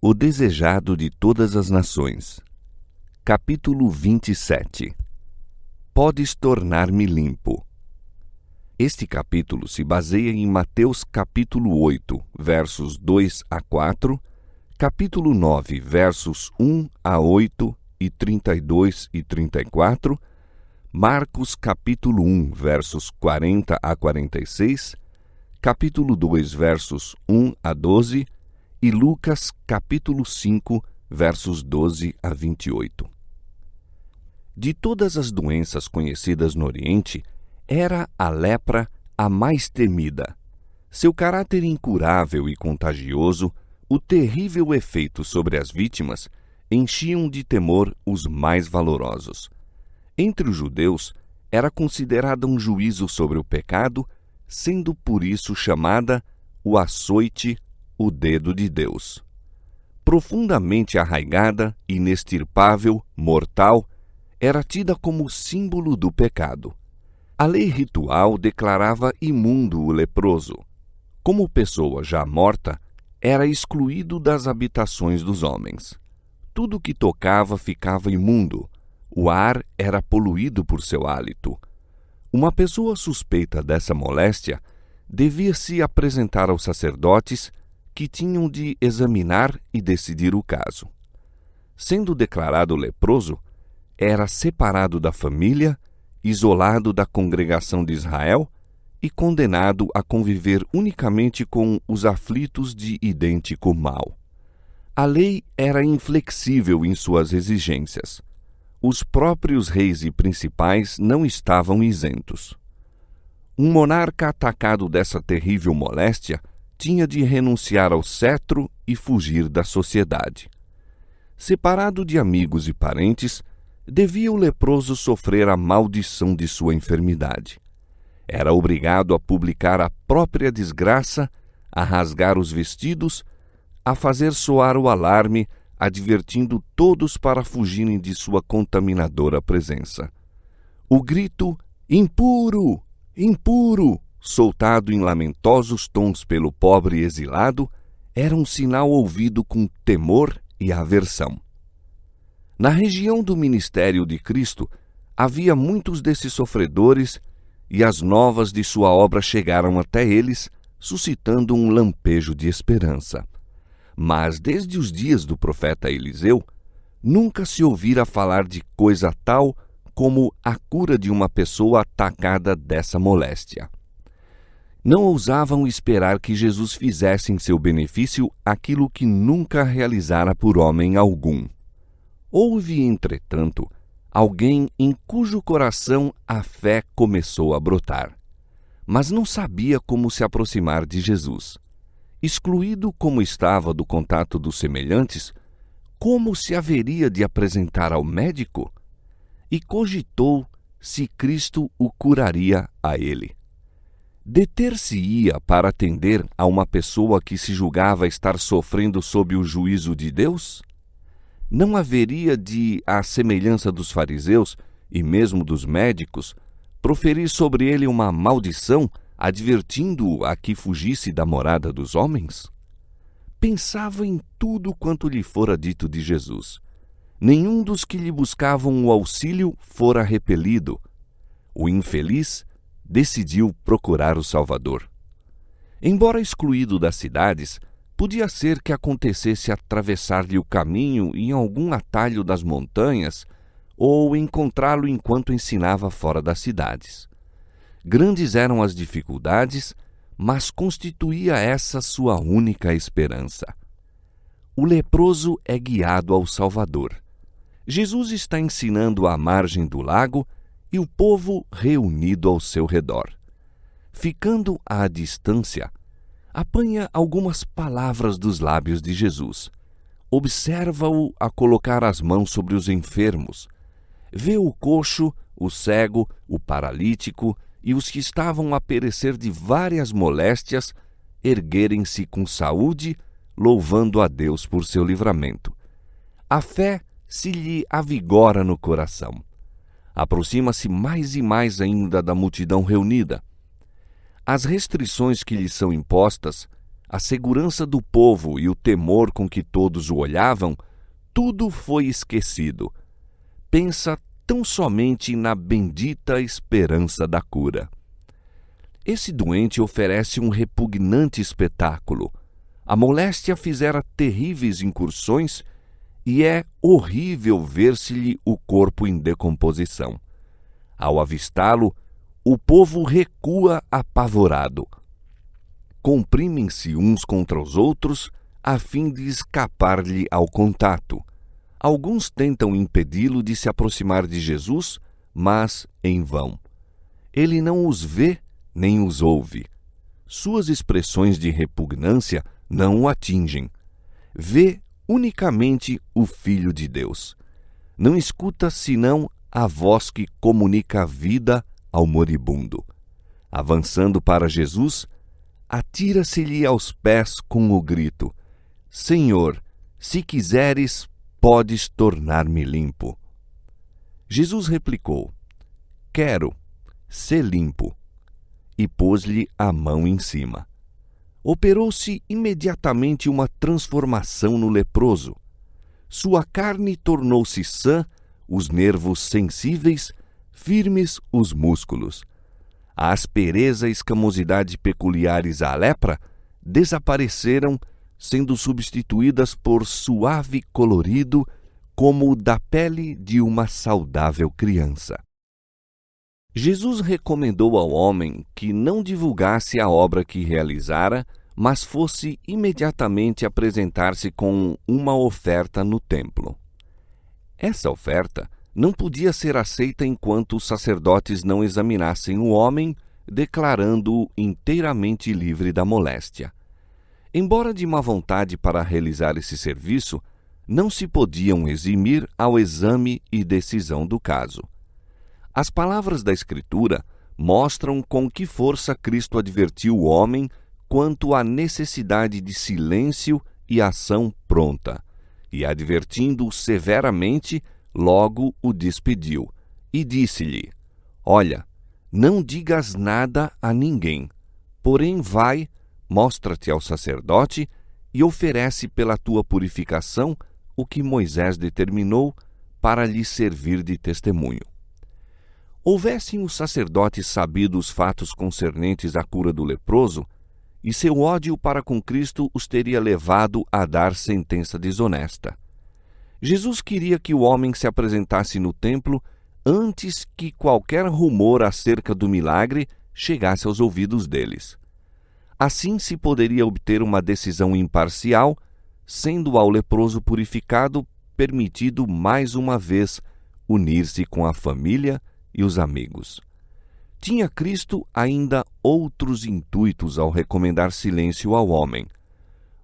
O desejado de todas as nações. Capítulo 27. Podes tornar-me limpo. Este capítulo se baseia em Mateus capítulo 8, versos 2 a 4, capítulo 9, versos 1 a 8 e 32 e 34, Marcos capítulo 1, versos 40 a 46, capítulo 2, versos 1 a 12 e Lucas capítulo 5, versos 12 a 28. De todas as doenças conhecidas no Oriente, era a lepra a mais temida. Seu caráter incurável e contagioso, o terrível efeito sobre as vítimas, enchiam de temor os mais valorosos. Entre os judeus, era considerada um juízo sobre o pecado, sendo por isso chamada o açoite, o dedo de Deus. Profundamente arraigada, inextirpável, mortal, era tida como símbolo do pecado. A lei ritual declarava imundo o leproso. Como pessoa já morta, era excluído das habitações dos homens. Tudo que tocava ficava imundo. O ar era poluído por seu hálito. Uma pessoa suspeita dessa moléstia devia se apresentar aos sacerdotes, que tinham de examinar e decidir o caso. Sendo declarado leproso, era separado da família, isolado da congregação de Israel e condenado a conviver unicamente com os aflitos de idêntico mal. A lei era inflexível em suas exigências. Os próprios reis e principais não estavam isentos. Um monarca atacado dessa terrível moléstia tinha de renunciar ao cetro e fugir da sociedade. Separado de amigos e parentes, devia o leproso sofrer a maldição de sua enfermidade. Era obrigado a publicar a própria desgraça, a rasgar os vestidos, a fazer soar o alarme, advertindo todos para fugirem de sua contaminadora presença. O grito "Impuro! Impuro!", soltado em lamentosos tons pelo pobre exilado, era um sinal ouvido com temor e aversão. Na região do ministério de Cristo, havia muitos desses sofredores e as novas de sua obra chegaram até eles, suscitando um lampejo de esperança. Mas desde os dias do profeta Eliseu, nunca se ouvira falar de coisa tal como a cura de uma pessoa atacada dessa moléstia. Não ousavam esperar que Jesus fizesse em seu benefício aquilo que nunca realizara por homem algum. Houve, entretanto, alguém em cujo coração a fé começou a brotar, mas não sabia como se aproximar de Jesus. Excluído como estava do contato dos semelhantes, como se haveria de apresentar ao médico? E cogitou se Cristo o curaria a ele. Deter-se-ia para atender a uma pessoa que se julgava estar sofrendo sob o juízo de Deus? Não haveria de, à semelhança dos fariseus e mesmo dos médicos, proferir sobre ele uma maldição, advertindo-o a que fugisse da morada dos homens? Pensava em tudo quanto lhe fora dito de Jesus. Nenhum dos que lhe buscavam o auxílio fora repelido. O infeliz decidiu procurar o Salvador. Embora excluído das cidades, podia ser que acontecesse atravessar-lhe o caminho em algum atalho das montanhas ou encontrá-lo enquanto ensinava fora das cidades. Grandes eram as dificuldades, mas constituía essa sua única esperança. O leproso é guiado ao Salvador. Jesus está ensinando à margem do lago e o povo reunido ao seu redor. Ficando à distância, apanha algumas palavras dos lábios de Jesus. Observa-o a colocar as mãos sobre os enfermos. Vê o coxo, o cego, o paralítico e os que estavam a perecer de várias moléstias erguerem-se com saúde, louvando a Deus por seu livramento. A fé se lhe avigora no coração. Aproxima-se mais e mais ainda da multidão reunida. As restrições que lhe são impostas, a segurança do povo e o temor com que todos o olhavam, tudo foi esquecido. Pensa tão somente na bendita esperança da cura. Esse doente oferece um repugnante espetáculo. A moléstia fizera terríveis incursões e é horrível ver-se-lhe o corpo em decomposição. Ao avistá-lo, o povo recua apavorado. Comprimem-se uns contra os outros a fim de escapar-lhe ao contato. Alguns tentam impedi-lo de se aproximar de Jesus, mas em vão. Ele não os vê nem os ouve. Suas expressões de repugnância não o atingem. Vê unicamente o Filho de Deus. Não escuta senão a voz que comunica a vida ao moribundo. Avançando para Jesus, atira-se-lhe aos pés com o grito: Senhor, se quiseres, podes tornar-me limpo. Jesus replicou: Quero, sê limpo. E pôs-lhe a mão em cima. Operou-se imediatamente uma transformação no leproso. Sua carne tornou-se sã, os nervos sensíveis, firmes os músculos. A aspereza e escamosidade peculiares à lepra desapareceram, sendo substituídas por suave colorido, como o da pele de uma saudável criança. Jesus recomendou ao homem que não divulgasse a obra que realizara, mas fosse imediatamente apresentar-se com uma oferta no templo. Essa oferta não podia ser aceita enquanto os sacerdotes não examinassem o homem, declarando-o inteiramente livre da moléstia. Embora de má vontade para realizar esse serviço, não se podiam eximir ao exame e decisão do caso. As palavras da Escritura mostram com que força Cristo advertiu o homem quanto à necessidade de silêncio e ação pronta, e advertindo-o severamente, logo o despediu, e disse-lhe: Olha, não digas nada a ninguém, porém vai, mostra-te ao sacerdote e oferece pela tua purificação o que Moisés determinou para lhe servir de testemunho. Houvessem os sacerdotes sabido os fatos concernentes à cura do leproso, e seu ódio para com Cristo os teria levado a dar sentença desonesta. Jesus queria que o homem se apresentasse no templo antes que qualquer rumor acerca do milagre chegasse aos ouvidos deles. Assim se poderia obter uma decisão imparcial, sendo ao leproso purificado permitido mais uma vez unir-se com a família e os amigos. Tinha Cristo ainda outros intuitos ao recomendar silêncio ao homem.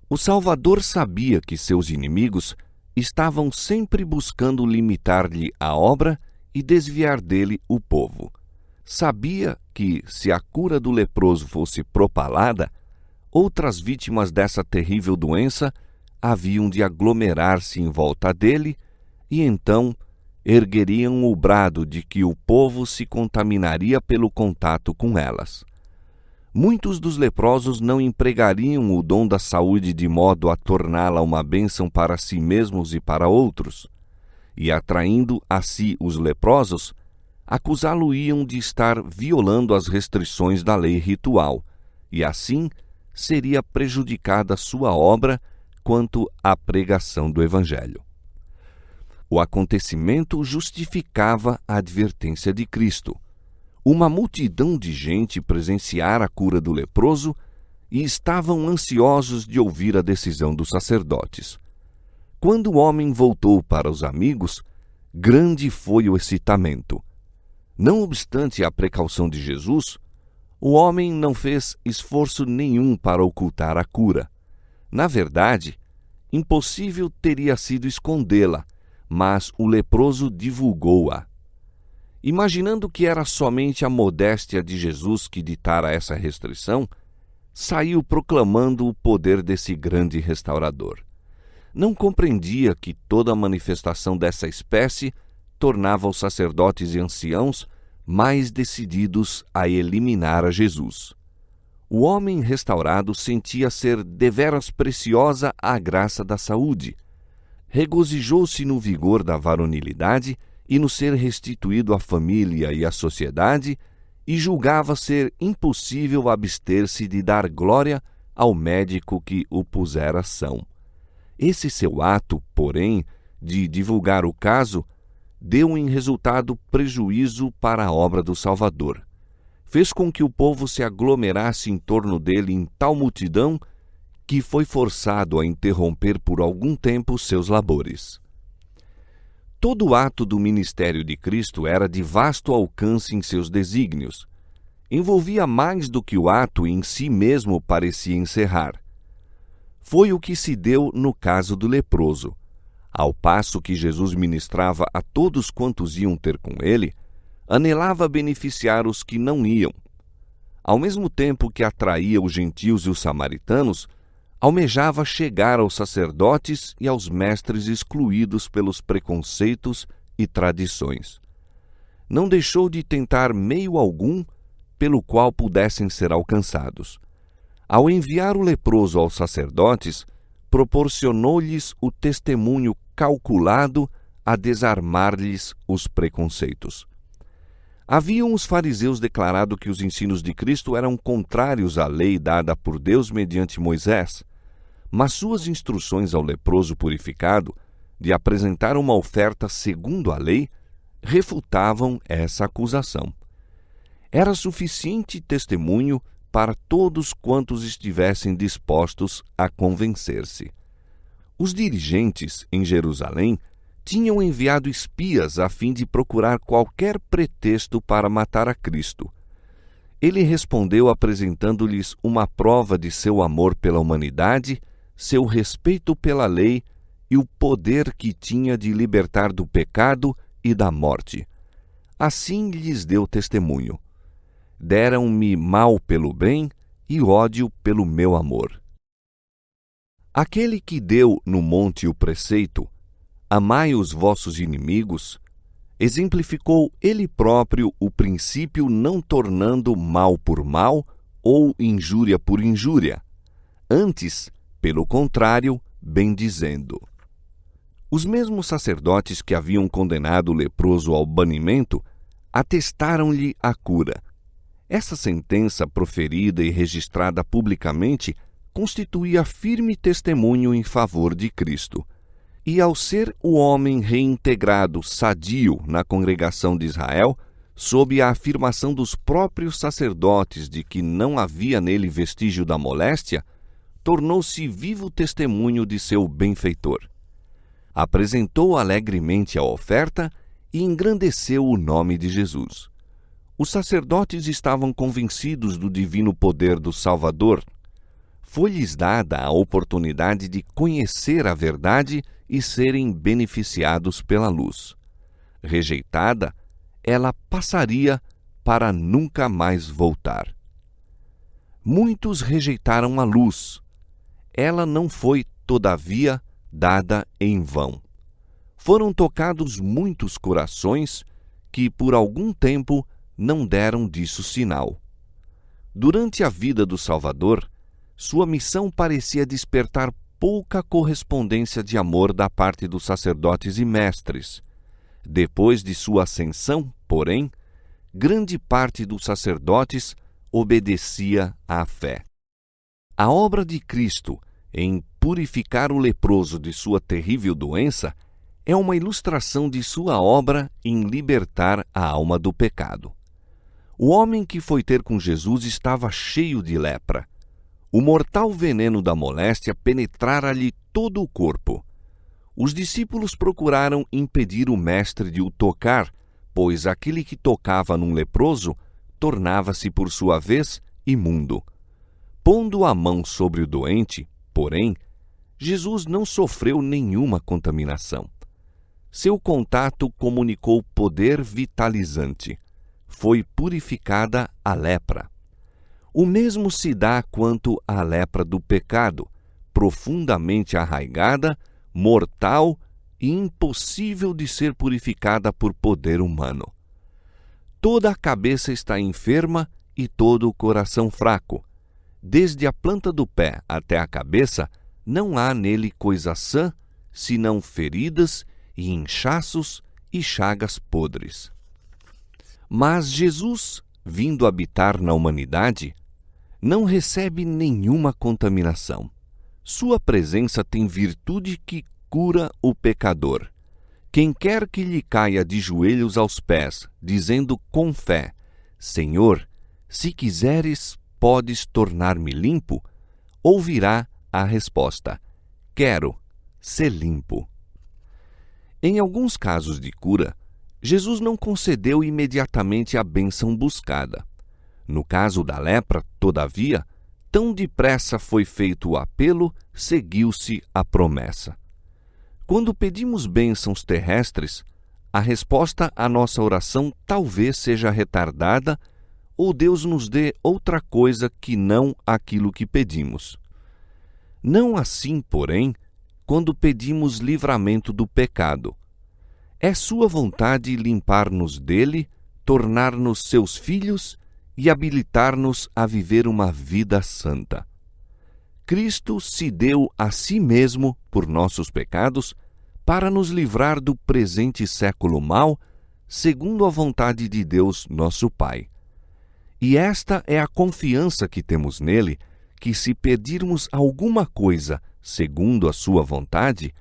O Salvador sabia que seus inimigos estavam sempre buscando limitar-lhe a obra e desviar dele o povo. Sabia que, se a cura do leproso fosse propalada, outras vítimas dessa terrível doença haviam de aglomerar-se em volta dele e então ergueriam o brado de que o povo se contaminaria pelo contato com elas. Muitos dos leprosos não empregariam o dom da saúde de modo a torná-la uma bênção para si mesmos e para outros, e atraindo a si os leprosos, acusá-lo-iam de estar violando as restrições da lei ritual, e assim seria prejudicada sua obra quanto à pregação do Evangelho. O acontecimento justificava a advertência de Cristo. Uma multidão de gente presenciara a cura do leproso e estavam ansiosos de ouvir a decisão dos sacerdotes. Quando o homem voltou para os amigos, grande foi o excitamento. Não obstante a precaução de Jesus, o homem não fez esforço nenhum para ocultar a cura. Na verdade, impossível teria sido escondê-la, mas o leproso divulgou-a. Imaginando que era somente a modéstia de Jesus que ditara essa restrição, saiu proclamando o poder desse grande restaurador. Não compreendia que toda manifestação dessa espécie tornava os sacerdotes e anciãos mais decididos a eliminar a Jesus. O homem restaurado sentia ser deveras preciosa a graça da saúde. Regozijou-se no vigor da varonilidade e no ser restituído à família e à sociedade, e julgava ser impossível abster-se de dar glória ao médico que o pusera são. Esse seu ato, porém, de divulgar o caso, deu em resultado prejuízo para a obra do Salvador. Fez com que o povo se aglomerasse em torno dele em tal multidão que foi forçado a interromper por algum tempo seus labores. Todo o ato do ministério de Cristo era de vasto alcance em seus desígnios. Envolvia mais do que o ato em si mesmo parecia encerrar. Foi o que se deu no caso do leproso. Ao passo que Jesus ministrava a todos quantos iam ter com ele, anelava beneficiar os que não iam. Ao mesmo tempo que atraía os gentios e os samaritanos, almejava chegar aos sacerdotes e aos mestres excluídos pelos preconceitos e tradições. Não deixou de tentar meio algum pelo qual pudessem ser alcançados. Ao enviar o leproso aos sacerdotes, proporcionou-lhes o testemunho calculado a desarmar-lhes os preconceitos. Haviam os fariseus declarado que os ensinos de Cristo eram contrários à lei dada por Deus mediante Moisés, mas suas instruções ao leproso purificado de apresentar uma oferta segundo a lei refutavam essa acusação. Era suficiente testemunho para todos quantos estivessem dispostos a convencer-se. Os dirigentes em Jerusalém tinham enviado espias a fim de procurar qualquer pretexto para matar a Cristo. Ele respondeu apresentando-lhes uma prova de seu amor pela humanidade, seu respeito pela lei e o poder que tinha de libertar do pecado e da morte. Assim lhes deu testemunho: deram-me mal pelo bem e ódio pelo meu amor. Aquele que deu no monte o preceito, amai os vossos inimigos, exemplificou ele próprio o princípio não tornando mal por mal ou injúria por injúria, antes, pelo contrário, bendizendo. Os mesmos sacerdotes que haviam condenado o leproso ao banimento atestaram-lhe a cura. Essa sentença, proferida e registrada publicamente, constituía firme testemunho em favor de Cristo. E ao ser o homem reintegrado sadio na congregação de Israel, sob a afirmação dos próprios sacerdotes de que não havia nele vestígio da moléstia, tornou-se vivo testemunho de seu benfeitor. Apresentou alegremente a oferta e engrandeceu o nome de Jesus. Os sacerdotes estavam convencidos do divino poder do Salvador. Foi-lhes dada a oportunidade de conhecer a verdade e serem beneficiados pela luz. Rejeitada, ela passaria para nunca mais voltar. Muitos rejeitaram a luz. Ela não foi, todavia, dada em vão. Foram tocados muitos corações que, por algum tempo, não deram disso sinal. Durante a vida do Salvador, sua missão parecia despertar pouca correspondência de amor da parte dos sacerdotes e mestres. Depois de sua ascensão, porém, grande parte dos sacerdotes obedecia à fé. A obra de Cristo em purificar o leproso de sua terrível doença é uma ilustração de sua obra em libertar a alma do pecado. O homem que foi ter com Jesus estava cheio de lepra. O mortal veneno da moléstia penetrara-lhe todo o corpo. Os discípulos procuraram impedir o mestre de o tocar, pois aquele que tocava num leproso tornava-se, por sua vez, imundo. Pondo a mão sobre o doente, porém, Jesus não sofreu nenhuma contaminação. Seu contato comunicou poder vitalizante. Foi purificada a lepra. O mesmo se dá quanto à lepra do pecado, profundamente arraigada, mortal e impossível de ser purificada por poder humano. Toda a cabeça está enferma e todo o coração fraco. desde a planta do pé até a cabeça, não há nele coisa sã, senão feridas e inchaços e chagas podres. Mas Jesus, vindo habitar na humanidade, não recebe nenhuma contaminação. Sua presença tem virtude que cura o pecador. Quem quer que lhe caia de joelhos aos pés, dizendo com fé: Senhor, se quiseres, podes tornar-me limpo, ouvirá a resposta: quero ser limpo. Em alguns casos de cura, Jesus não concedeu imediatamente a bênção buscada. No caso da lepra, todavia, tão depressa foi feito o apelo, seguiu-se a promessa. Quando pedimos bênçãos terrestres, a resposta à nossa oração talvez seja retardada ou Deus nos dê outra coisa que não aquilo que pedimos. Não assim, porém, quando pedimos livramento do pecado. É sua vontade limpar-nos dele, tornar-nos seus filhos e habilitar-nos a viver uma vida santa. Cristo se deu a si mesmo por nossos pecados para nos livrar do presente século mau, segundo a vontade de Deus, nosso Pai. E esta é a confiança que temos nele, que se pedirmos alguma coisa segundo a sua vontade,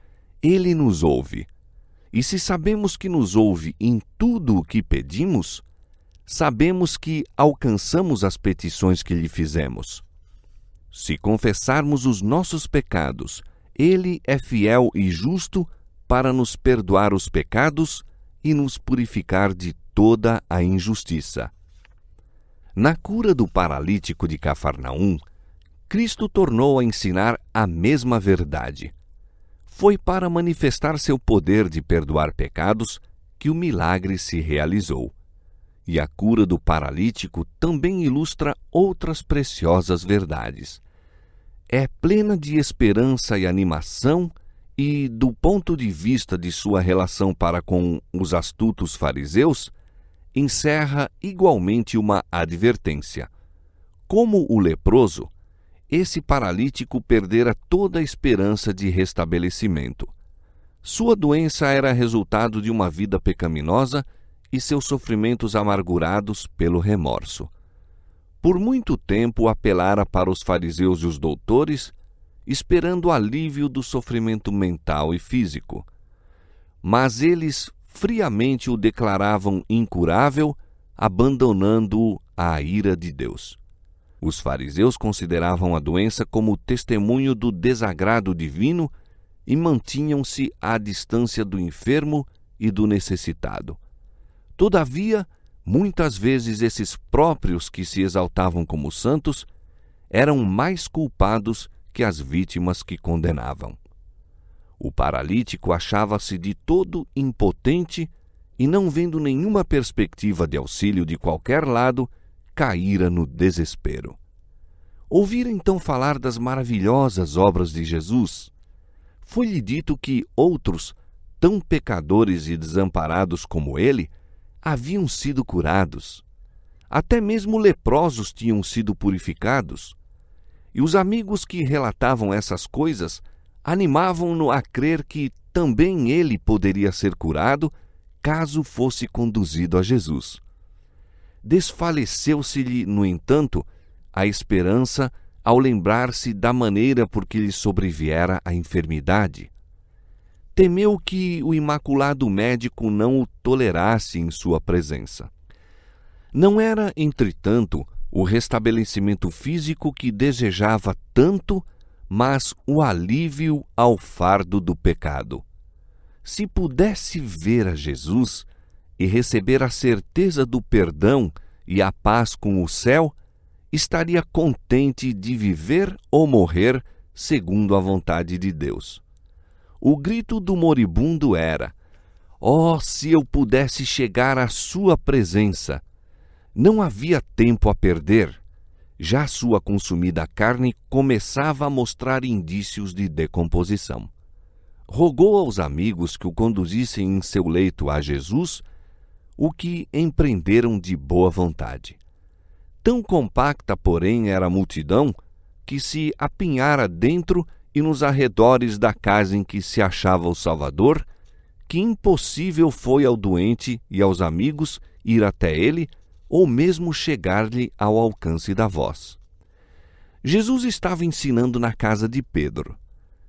ele nos ouve. E se sabemos que nos ouve em tudo o que pedimos, sabemos que alcançamos as petições que lhe fizemos. Se confessarmos os nossos pecados, ele é fiel e justo para nos perdoar os pecados e nos purificar de toda a injustiça. Na cura do paralítico de Cafarnaum, Cristo tornou a ensinar a mesma verdade. Foi para manifestar seu poder de perdoar pecados que o milagre se realizou. E a cura do paralítico também ilustra outras preciosas verdades. É plena de esperança e animação e, do ponto de vista de sua relação para com os astutos fariseus, encerra igualmente uma advertência. Como o leproso, esse paralítico perdera toda a esperança de restabelecimento. Sua doença era resultado de uma vida pecaminosa e seus sofrimentos amargurados pelo remorso. Por muito tempo apelara para os fariseus e os doutores, esperando o alívio do sofrimento mental e físico. Mas eles friamente o declaravam incurável, abandonando-o à ira de Deus. Os fariseus consideravam a doença como testemunho do desagrado divino e mantinham-se à distância do enfermo e do necessitado. Todavia, muitas vezes esses próprios que se exaltavam como santos eram mais culpados que as vítimas que condenavam. O paralítico achava-se de todo impotente e, não vendo nenhuma perspectiva de auxílio de qualquer lado, caíra no desespero. Ouvira então falar das maravilhosas obras de Jesus. Foi-lhe dito que outros, tão pecadores e desamparados como ele, haviam sido curados. Até mesmo leprosos tinham sido purificados. E os amigos que relatavam essas coisas animavam-no a crer que também ele poderia ser curado, caso fosse conduzido a Jesus. Desfaleceu-se-lhe, no entanto, a esperança ao lembrar-se da maneira por que lhe sobreviera a enfermidade. Temeu que o imaculado médico não o tolerasse em sua presença. Não era, entretanto, o restabelecimento físico que desejava tanto, mas o alívio ao fardo do pecado. Se pudesse ver a Jesus e receber a certeza do perdão e a paz com o céu, estaria contente de viver ou morrer segundo a vontade de Deus. O grito do moribundo era: "Oh, se eu pudesse chegar à sua presença!" Não havia tempo a perder. Já sua consumida carne começava a mostrar indícios de decomposição. Rogou aos amigos que o conduzissem em seu leito a Jesus, o que empreenderam de boa vontade. Tão compacta, porém, era a multidão, que se apinhara dentro e nos arredores da casa em que se achava o Salvador, que impossível foi ao doente e aos amigos ir até ele, ou mesmo chegar-lhe ao alcance da voz. Jesus estava ensinando na casa de Pedro.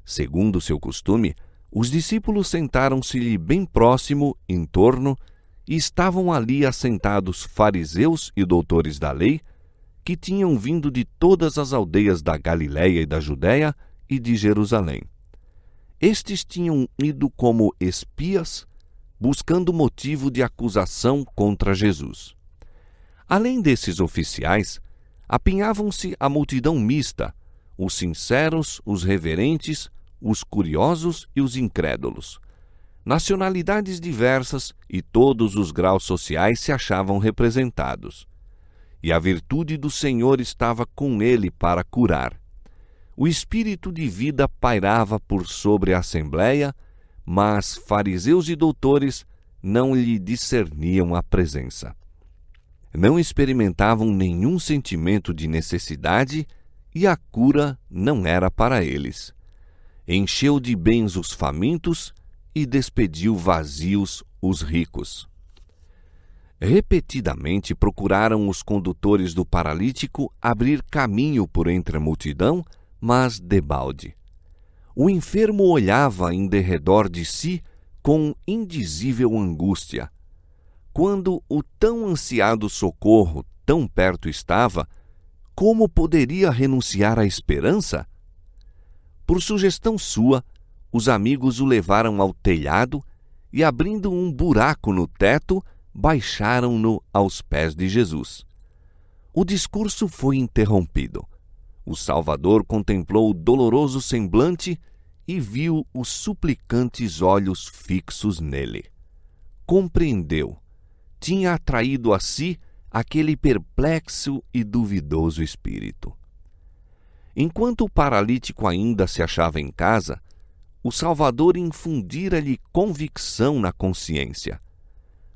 Segundo seu costume, os discípulos sentaram-se-lhe bem próximo, em torno, e estavam ali assentados fariseus e doutores da lei, que tinham vindo de todas as aldeias da Galiléia e da Judéia e de Jerusalém. Estes tinham ido como espias, buscando motivo de acusação contra Jesus. Além desses oficiais, apinhavam-se a multidão mista, os sinceros, os reverentes, os curiosos e os incrédulos. Nacionalidades diversas e todos os graus sociais se achavam representados. E a virtude do Senhor estava com ele para curar. O espírito de vida pairava por sobre a assembleia, mas fariseus e doutores não lhe discerniam a presença. Não experimentavam nenhum sentimento de necessidade e a cura não era para eles. Encheu de bens os famintos e despediu vazios os ricos. Repetidamente procuraram os condutores do paralítico abrir caminho por entre a multidão, mas debalde. O enfermo olhava em derredor de si com indizível angústia. Quando o tão ansiado socorro tão perto estava, como poderia renunciar à esperança? Por sugestão sua, os amigos o levaram ao telhado e, abrindo um buraco no teto, baixaram-no aos pés de Jesus. O discurso foi interrompido. O Salvador contemplou o doloroso semblante e viu os suplicantes olhos fixos nele. Compreendeu. Tinha atraído a si aquele perplexo e duvidoso espírito. Enquanto o paralítico ainda se achava em casa, o Salvador infundira-lhe convicção na consciência.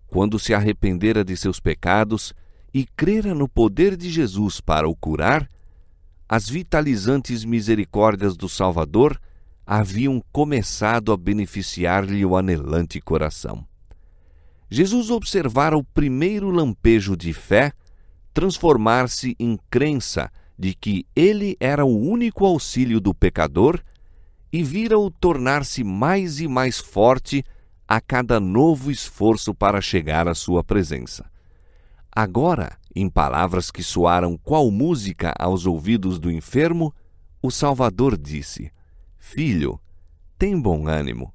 Quando se arrependera de seus pecados e crera no poder de Jesus para o curar, as vitalizantes misericórdias do Salvador haviam começado a beneficiar-lhe o anelante coração. Jesus observara o primeiro lampejo de fé transformar-se em crença de que ele era o único auxílio do pecador e vira-o tornar-se mais e mais forte a cada novo esforço para chegar à sua presença. Agora, em palavras que soaram qual música aos ouvidos do enfermo, o Salvador disse: Filho, tem bom ânimo.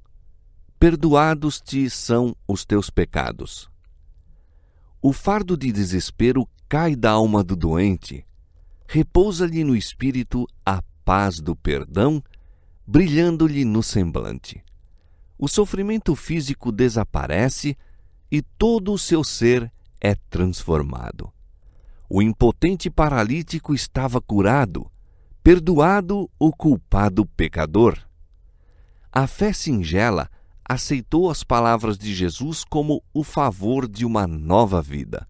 Perdoados te são os teus pecados. O fardo de desespero cai da alma do doente, repousa-lhe no espírito a paz do perdão, brilhando-lhe no semblante. O sofrimento físico desaparece e todo o seu ser é transformado. O impotente paralítico estava curado, perdoado o culpado pecador. A fé singela aceitou as palavras de Jesus como o favor de uma nova vida.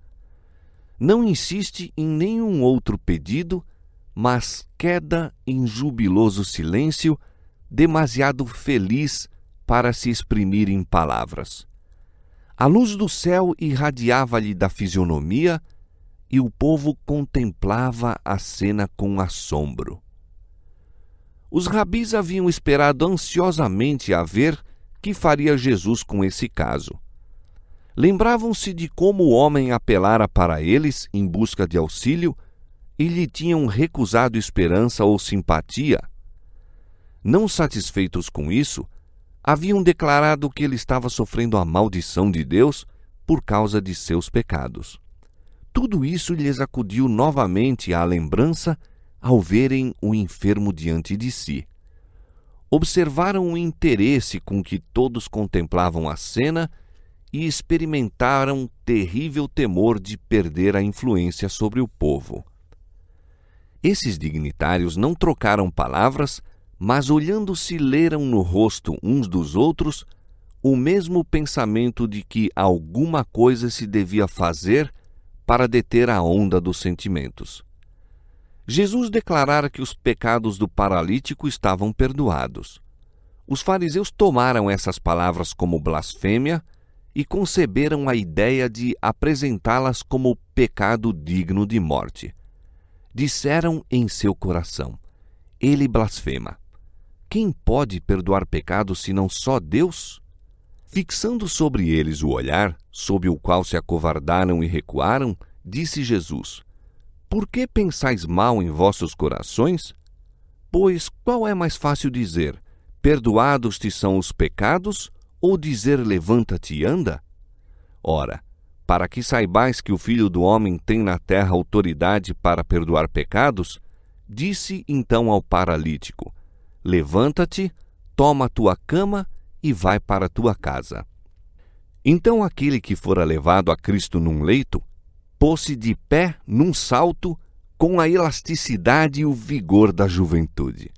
Não insiste em nenhum outro pedido, mas queda em jubiloso silêncio, demasiado feliz para se exprimir em palavras. A luz do céu irradiava-lhe da fisionomia e o povo contemplava a cena com assombro. Os rabis haviam esperado ansiosamente a ver que faria Jesus com esse caso. Lembravam-se de como o homem apelara para eles em busca de auxílio e lhe tinham recusado esperança ou simpatia. Não satisfeitos com isso, haviam declarado que ele estava sofrendo a maldição de Deus por causa de seus pecados. Tudo isso lhes acudiu novamente à lembrança ao verem o enfermo diante de si. Observaram o interesse com que todos contemplavam a cena e experimentaram terrível temor de perder a influência sobre o povo. Esses dignitários não trocaram palavras, mas olhando-se leram no rosto uns dos outros o mesmo pensamento de que alguma coisa se devia fazer para deter a onda dos sentimentos. Jesus declarara que os pecados do paralítico estavam perdoados. Os fariseus tomaram essas palavras como blasfêmia e conceberam a ideia de apresentá-las como pecado digno de morte. Disseram em seu coração: ele blasfema. Quem pode perdoar pecados senão só Deus? Fixando sobre eles o olhar, sob o qual se acovardaram e recuaram, disse Jesus: por que pensais mal em vossos corações? Pois qual é mais fácil dizer: perdoados te são os pecados, ou dizer: levanta-te e anda? Ora, para que saibais que o Filho do Homem tem na terra autoridade para perdoar pecados, disse então ao paralítico: levanta-te, toma a tua cama e vai para a tua casa. Então aquele que fora levado a Cristo num leito, pôs-se de pé num salto com a elasticidade e o vigor da juventude.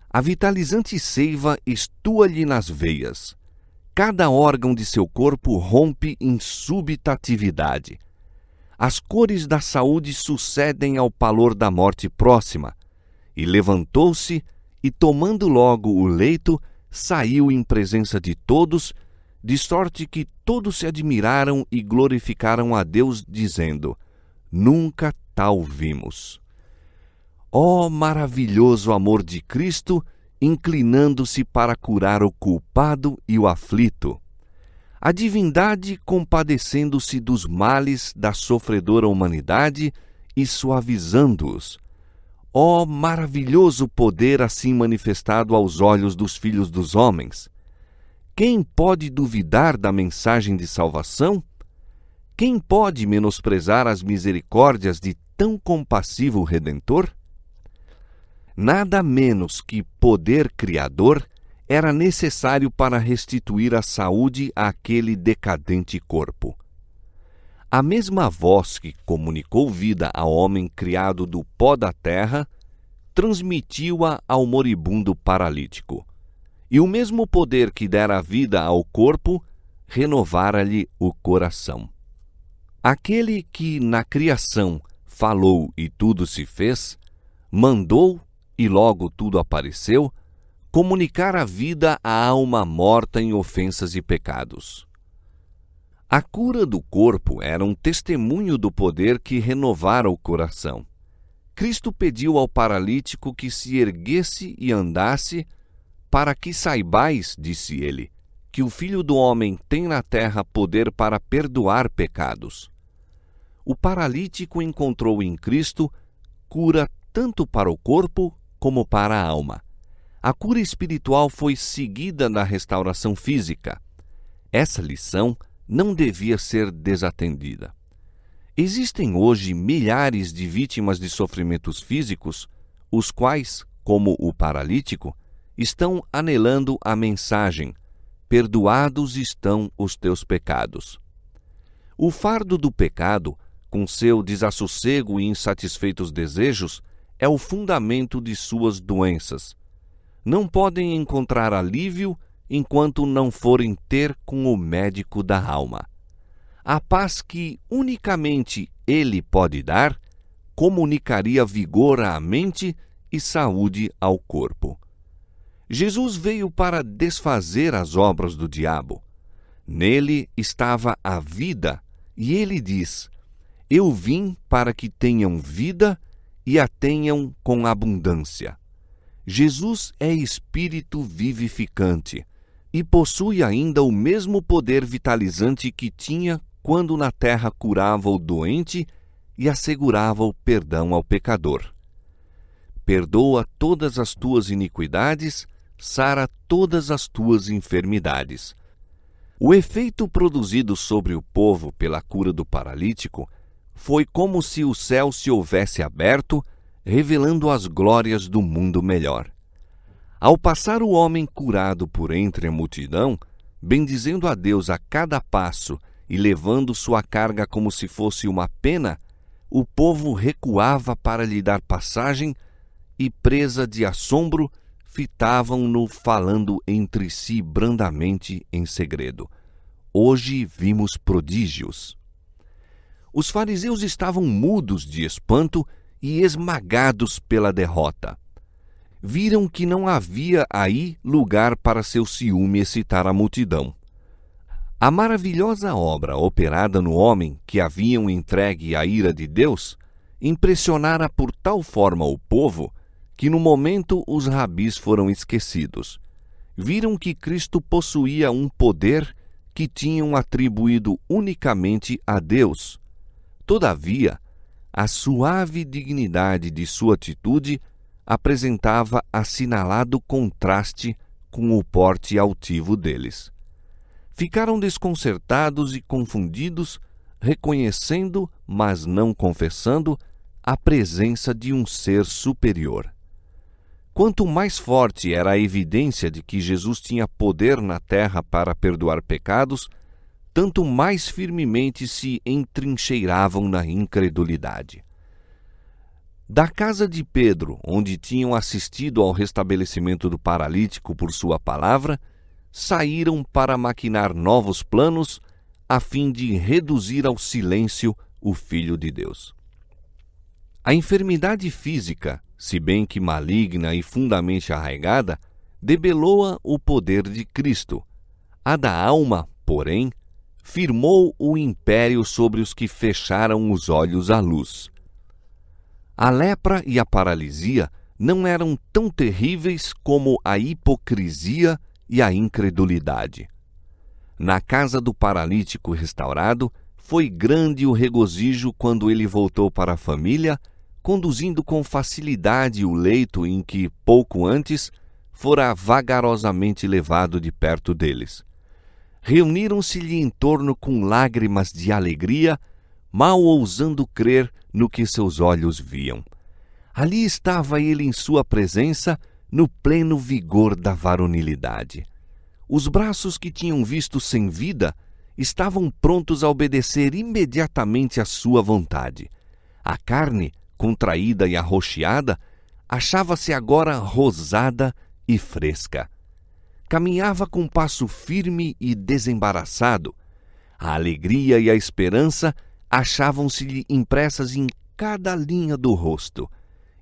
A vitalizante seiva estua-lhe nas veias. Cada órgão de seu corpo rompe em súbita atividade. As cores da saúde sucedem ao pálor da morte próxima. E levantou-se e, tomando logo o leito, saiu em presença de todos, de sorte que todos se admiraram e glorificaram a Deus, dizendo: nunca tal vimos. Ó maravilhoso amor de Cristo, inclinando-se para curar o culpado e o aflito. A divindade compadecendo-se dos males da sofredora humanidade e suavizando-os. Ó maravilhoso poder assim manifestado aos olhos dos filhos dos homens! Quem pode duvidar da mensagem de salvação? Quem pode menosprezar as misericórdias de tão compassivo Redentor? Nada menos que poder criador era necessário para restituir a saúde àquele decadente corpo. A mesma voz que comunicou vida ao homem criado do pó da terra, transmitiu-a ao moribundo paralítico. E o mesmo poder que dera vida ao corpo, renovara-lhe o coração. Aquele que na criação falou e tudo se fez, mandou e logo tudo apareceu, comunicar a vida à alma morta em ofensas e pecados. A cura do corpo era um testemunho do poder que renovara o coração. Cristo pediu ao paralítico que se erguesse e andasse, para que saibais, disse ele, que o Filho do Homem tem na terra poder para perdoar pecados. O paralítico encontrou em Cristo cura tanto para o corpo como para a alma. A cura espiritual foi seguida da restauração física. Essa lição não devia ser desatendida. Existem hoje milhares de vítimas de sofrimentos físicos, os quais, como o paralítico, estão anelando a mensagem: perdoados estão os teus pecados. O fardo do pecado, com seu desassossego e insatisfeitos desejos, é o fundamento de suas doenças. Não podem encontrar alívio enquanto não forem ter com o médico da alma. A paz que unicamente ele pode dar, comunicaria vigor à mente e saúde ao corpo. Jesus veio para desfazer as obras do diabo. Nele estava a vida, e ele diz: eu vim para que tenham vida e a tenham com abundância. Jesus é espírito vivificante e possui ainda o mesmo poder vitalizante que tinha quando na terra curava o doente e assegurava o perdão ao pecador. Perdoa todas as tuas iniquidades, sara todas as tuas enfermidades. O efeito produzido sobre o povo pela cura do paralítico foi como se o céu se houvesse aberto, revelando as glórias do mundo melhor. Ao passar o homem curado por entre a multidão, bendizendo a Deus a cada passo e levando sua carga como se fosse uma pena, o povo recuava para lhe dar passagem e, presa de assombro, fitavam-no falando entre si brandamente em segredo: hoje vimos prodígios. Os fariseus estavam mudos de espanto e esmagados pela derrota. Viram que não havia aí lugar para seu ciúme excitar a multidão. A maravilhosa obra operada no homem que haviam entregue à ira de Deus impressionara por tal forma o povo que no momento os rabis foram esquecidos. Viram que Cristo possuía um poder que tinham atribuído unicamente a Deus. Todavia, a suave dignidade de sua atitude apresentava assinalado contraste com o porte altivo deles. Ficaram desconcertados e confundidos, reconhecendo, mas não confessando, a presença de um ser superior. Quanto mais forte era a evidência de que Jesus tinha poder na terra para perdoar pecados, tanto mais firmemente se entrincheiravam na incredulidade. Da casa de Pedro, onde tinham assistido ao restabelecimento do paralítico por sua palavra, saíram para maquinar novos planos a fim de reduzir ao silêncio o Filho de Deus. A enfermidade física, se bem que maligna e fundamente arraigada, debelou-a o poder de Cristo. A da alma, porém, firmou o império sobre os que fecharam os olhos à luz. A lepra e a paralisia não eram tão terríveis como a hipocrisia e a incredulidade. Na casa do paralítico restaurado, foi grande o regozijo quando ele voltou para a família, conduzindo com facilidade o leito em que, pouco antes, fora vagarosamente levado de perto deles. Reuniram-se-lhe em torno com lágrimas de alegria, mal ousando crer no que seus olhos viam. Ali estava ele em sua presença, no pleno vigor da varonilidade. Os braços que tinham visto sem vida estavam prontos a obedecer imediatamente à sua vontade. A carne, contraída e arroxeada, achava-se agora rosada e fresca. Caminhava com passo firme e desembaraçado. A alegria e a esperança achavam-se-lhe impressas em cada linha do rosto,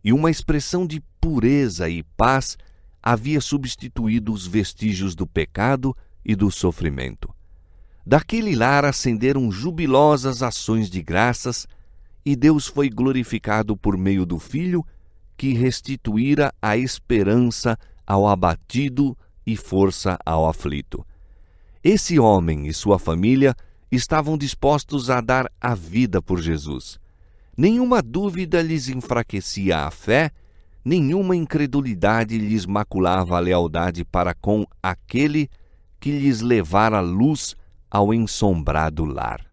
e uma expressão de pureza e paz havia substituído os vestígios do pecado e do sofrimento. Daquele lar ascenderam jubilosas ações de graças, e Deus foi glorificado por meio do Filho, que restituíra a esperança ao abatido e força ao aflito. Esse homem e sua família estavam dispostos a dar a vida por Jesus. Nenhuma dúvida lhes enfraquecia a fé, nenhuma incredulidade lhes maculava a lealdade para com aquele que lhes levara luz ao ensombrado lar.